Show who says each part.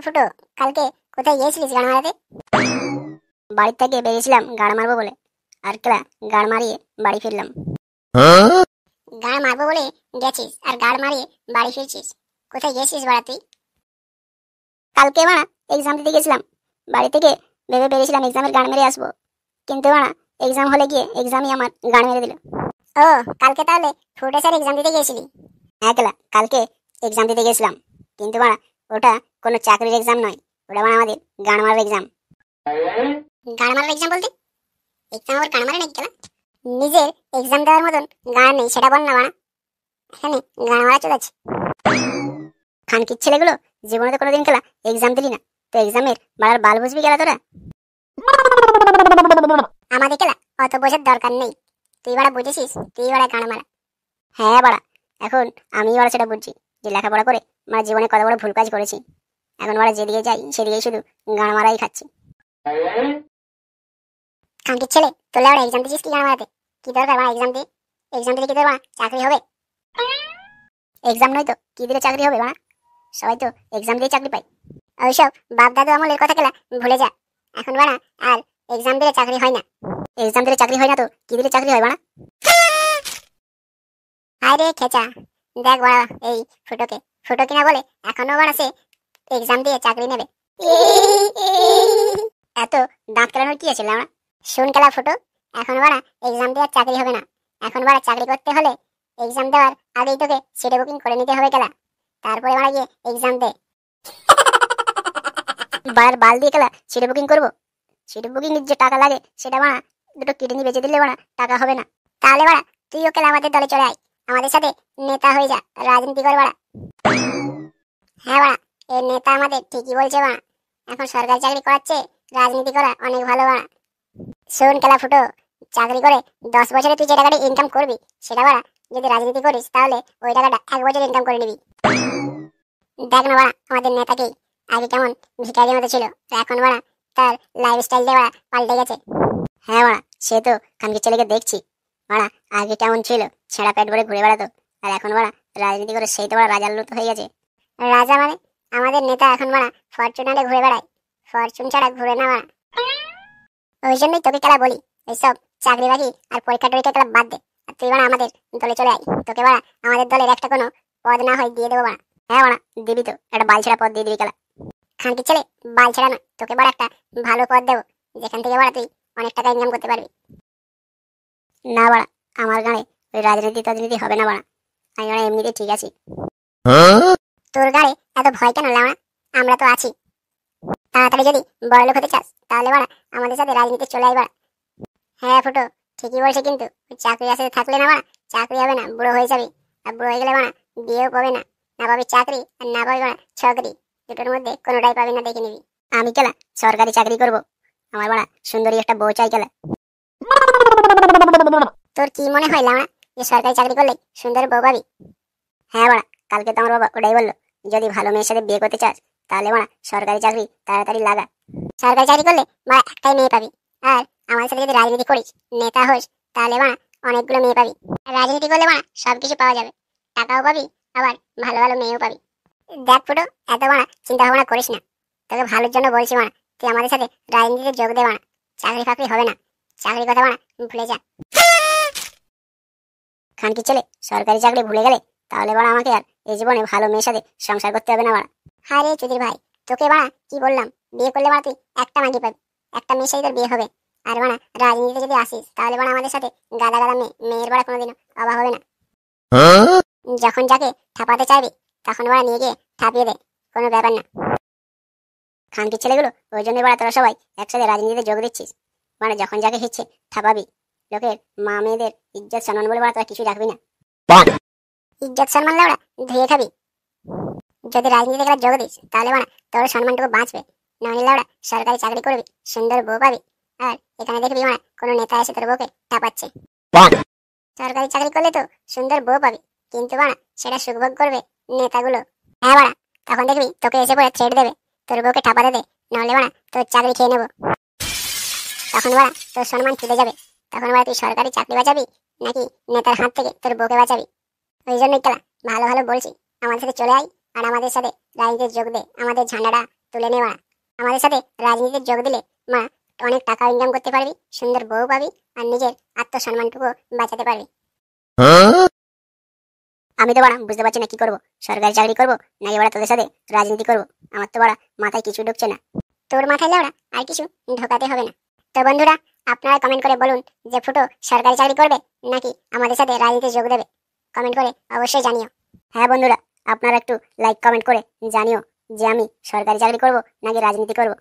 Speaker 1: ফুটো, কালকে কোথায় গিয়েছিলিস গান মারাতে? বাড়ি থেকে বেরিয়েছিলাম গান মারবো বলে, আর কেলা গান মারিয়ে বাড়ি ফিরলাম। গান মারবো বলে গেছিস আর গান মারিয়ে বাড়ি ফিরছিস? কোথায় গিয়েছিস বাড়া তুই? কালকে মারা এক্সাম দিতে গেছিলাম, বাড়ি থেকে ভেবে বেরিয়েছিলাম এক্সামের গান মেরে আসবো, কিন্তু মারা এক্সাম হলে গিয়ে এক্সামই আমার গান মেরে দিল। ও, কালকে তাহলে ফুটো স্যার এক্সাম দিতে গিয়েছিলি? হ্যাঁ কেলা, কালকে এক্সাম দিতে গেছিলাম, কিন্তু মারা ওটা কোনো চাকরির এক্সাম নয়, ওটা মানে আমাদের গান মারার এক্সাম। গান মারার এক্সাম বলতে এক্সাম আবার গান মারে নাকি কেলা? নিজের এক্সাম দেওয়ার মতন গান নেই সেটা বল না বানা, এখানে গান মারা চলেছে। খানকির ছেলেগুলো জীবনে তো কোনোদিন খেলা এক্সাম দিলি না, তো এক্সামের বাড়ার বাল বুঝবি গেলা তোরা? আমাদের খেলা অত বোঝার দরকার নেই, তুই বাড়া বুঝেছিস তুই বাড়া গান মারা। হ্যাঁ বাড়া, এখন আমি বাড়া সেটা বুঝছি যে লেখাপড়া করে আমার জীবনে কত বড় ভুল কাজ করেছি। এখন বাড়া যেদিকে যাই সেদিকেই শুধু গান মারাই খাচ্ছি। খানকির ছেলে তোলে বাড়া এক্সাম দিছিস কি গান মারাতে? কি দরকার বাড়া এক্সাম দিয়ে? এক্সাম দিলে কি তোর বাড়া চাকরি হবে? এক্সাম নয় তো কি দিলে চাকরি হবে বাড়া? সবাই তো এক্সাম দিয়ে চাকরি পায়। ওইসব বাপ দাদু আমলের কথা খেলা ভুলে যা, এখন বাড়া আর এক্সাম দিলে চাকরি হয় না। এক্সাম দিলে চাকরি হয় না তো কি দিলে চাকরি হয় বাড়া? আরে খেচা, দেখ বাড়া এই ফুটোকে, ফুটো কিনা বলে এখনো বাড়া সে এক্সাম দিয়ে চাকরি নেবে। এত দাঁত কেলানোর কি আছে লাউড়া? শুন কেলা ফুটো, এখন বাড়া এক্সাম দিয়ে চাকরি হবে না, এখন বাড়া চাকরি করতে হলে এক্সাম দেওয়ার আগেই তোকে সিটে বুকিং করে নিতে হবে কেলা, তারপরে বাড়া গিয়ে এক্সাম দে। বাড়ার বাল দিয়ে কেলা সিটে বুকিং করবো? সিটে বুকিং যে টাকা লাগে সেটা বাড়া দুটো কিডনি বেঁচে দিলে বাড়া টাকা হবে না। তাহলে বাড়া তুইও কেলা আমাদের দলে চলে আয়, আমাদের সাথে নেতা হয়ে যা, রাজনীতি কর বাড়া। হ্যাঁ বাড়া, এই নেতা আমাদের ঠিকই বলছে বাড়া, এখন সরকারি চাকরি করাচ্ছে, রাজনীতি করা অনেক ভালো বাড়া। শোন কেলা ফুটো, চাকরি করে 10 বছরে তুই যে টাকাটা ইনকাম করবি সেটা বাড়া যদি রাজনীতি করিস তাহলে ওই টাকাটা 1 বছর ইনকাম করে নিবি। দেখ না বাড়া আমাদের নেতাকে, আগে কেমন ভিখারির মতো ছিল, এখন বাড়া তার লাইফস্টাইল দিয়ে বাড়া পাল্টে গেছে। হ্যাঁ বাড়া, সে তো খানকির ছেলেকে দেখছি বাড়া, আগে কেমন ছিল ছেঁড়া পেট ভরে ঘুরে বেড়াতো, আর এখন বাড়া রাজনীতি করে সেই তো বাড়া রাজার মতো হয়ে গেছে। রাজা মানে আমাদের নেতা এখন বাড়া ফরচুনারে ঘুরে বেড়ায়, ফরচুন ছাড়া ঘুরে না বাড়া। ওই জন্যই তোকে খেলা বলি এইসব চাকরি বাকরি আর পরীক্ষা টরীক্ষা খেলা বাদ দে, আর তুই বাড়া আমাদের দলে চলে আয়, তোকে বাড়া আমাদের দলের একটা কোনো পদ না হয় দিয়ে দেবো বাড়া। হ্যাঁ বাড়া দিবি তো, একটা বালছেড়া পদ দিয়ে দিবি খেলা। খানকির ছেলে বালছেড়া না, তোকে বাড়া একটা ভালো পদ দেবো যেখান থেকে বাড়া তুই অনেক টাকা ইনকাম করতে পারবি। না বাড়া, আমার গানে ওই রাজনীতি টাজনীতি হবে না বাড়া, আমি বাড়া এমনিতে ঠিক আছি। তোর গাড়ে এত ভয় কেন লাউড়া? আমরা তো আছি, তাড়াতাড়ি যদি বড়লোক হতে চাস তাহলে বাড়া আমাদের সাথে রাজনীতি চলে আয় বাড়া। হ্যাঁ ফুটো ঠিকই বলছে, কিন্তু চাকরি আসে থাকলে না বাড়া চাকরি হবে না, বুড়ো হয়ে যাবি, আর বুড়ো হয়ে গেলে বাড়া বিয়েও পাবে না, না পাবি চাকরি আর না পাবি বাড়া চাকরি, দুটোর মধ্যে কোনোটাই পাবি না, দেখে নিবি। আমি কেলা সরকারি চাকরি করব, আমার বাড়া সুন্দরী একটা বউ চাই কেলা। তোর কি মনে হয় লাউড়া যে সরকারি চাকরি করলে সুন্দর বউ পাবি? হ্যাঁ বাড়া, কালকে তো আমার বাবা ওটাই বললো, যদি ভালো মেয়ের সাথে বিয়ে করতে চাস তাহলে বাড়া সরকারি চাকরি তাড়াতাড়ি লাগা। সরকারি চাকরি করলে বাড়া একটাই মেয়ে পাবি, আর আমাদের সাথে যদি রাজনীতি করিস নেতা হোস তাহলে বাড়া অনেকগুলো মেয়ে পাবি। রাজনীতি করলে বাড়া সবকিছু পাওয়া যাবে, টাকাও পাবি আবার ভালো ভালো মেয়েও পাবি। দেখ ফুটো, এত বাড়া চিন্তা ভাবনা করিস না, তোকে ভালোর জন্য বলছি বাড়া, তুই আমাদের সাথে রাজনীতিতে যোগ দে বাড়া, চাকরি ফাকরি হবে না, চাকরির কথা বাড়া ভুলে যা। খানকির ছেলে সরকারি চাকরি ভুলে গেলে তাহলে বাড়া আমাকে আর এই জীবনে ভালো মেয়ের সাথে সংসার করতে হবে না বাড়া। হায় রে চুদির ভাই, তোকে বাড়া কি বললাম, বিয়ে করলে বাড়া তুই একটা মাগি পাবি, একটা মেয়ের সাথে তোর বিয়ে হবে, আর বাড়া রাজনীতিতে যদি আসিস তাহলে বাড়া আমাদের সাথে গাদা গাদা মেয়ের বাড়া কোনোদিনও অভাব হবে না। যখন যাকে ঠাপাতে চাইবি তখন বাড়া নিয়ে গিয়ে ঠাপিয়ে দে, কোনো ব্যাপার না। খানকির ছেলেগুলো ওই জন্য বাড়া তোরা সবাই একসাথে রাজনীতিতে যোগ দিচ্ছিস, মানে যখন যাকে হিচ্ছে ঠাপাবি, লোকের মা মেয়েদের ইজ্জত সম্মান বলে বাড়া তোরা কিছু রাখবি না। ইজ্জত সম্মান লাউড়া ধুয়ে খাবি, যদি রাজনীতিতে খেলা যোগ দিস তাহলে বাড়া তোর সম্মানটুকু বাঁচবে, নাহলে লাউড়া সরকারি চাকরি করবি, সুন্দর বউ পাবি, আর এখানে দেখবি বাড়া কোনো নেতা এসে তোর বউকে ঠাপাচ্ছে। সরকারি চাকরি করলে তো সুন্দর বউ পাবি, কিন্তু বাড়া সেটা সুখভোগ করবে নেতাগুলো। হ্যাঁ বাড়া, তখন দেখবি তোকে এসে পড়ে থ্রেট দেবে, তোর বউকে ঠাপাতে দে, নাহলে বাড়া তোর চাকরি খেয়ে নেবো। তখন বাড়া তোর সম্মান ছুটে যাবে, তখন বাড়া তুই সরকারি চাকরি বাঁচাবি নাকি নেতার হাত থেকে তোর বউকে বাঁচাবি? ওই জন্যই খেলা ভালো ভালো বলছি, আমাদের সাথে চলে আয় আর আমাদের সাথে রাজনীতিতে যোগ দে, আমাদের ঝান্ডাটা তুলে নে বাড়া। আমাদের সাথে রাজনীতিতে যোগ দিলে মা অনেক টাকা ইনকাম করতে পারবি, সুন্দর বউ পাবি, আর নিজের আত্মসম্মানটুকু বাঁচাতে পারবি। আমি তো বাড়া বুঝতে পারছি না কি করবো, সরকারি চাকরি করবো নাকি বাড়া তোদের সাথে রাজনীতি করবো। আমার তো বাড়া মাথায় কিছু ঢুকছে না। তোর মাথায় লেওড়া আর কিছু ঢোকাতে হবে না। তো বন্ধুরা, আপনারা কমেন্ট করে বলুন যে ফুটো সরকারি চাকরি করবে নাকি আমাদের সাথে রাজনীতিতে যোগ দেবে। কমেন্ট করে অবশ্যই জানিও। হ্যাঁ বন্ধুরা, আপনারা একটু লাইক কমেন্ট করে জানিও যে আমি সরকারি চাকরি করব নাকি রাজনীতি করব।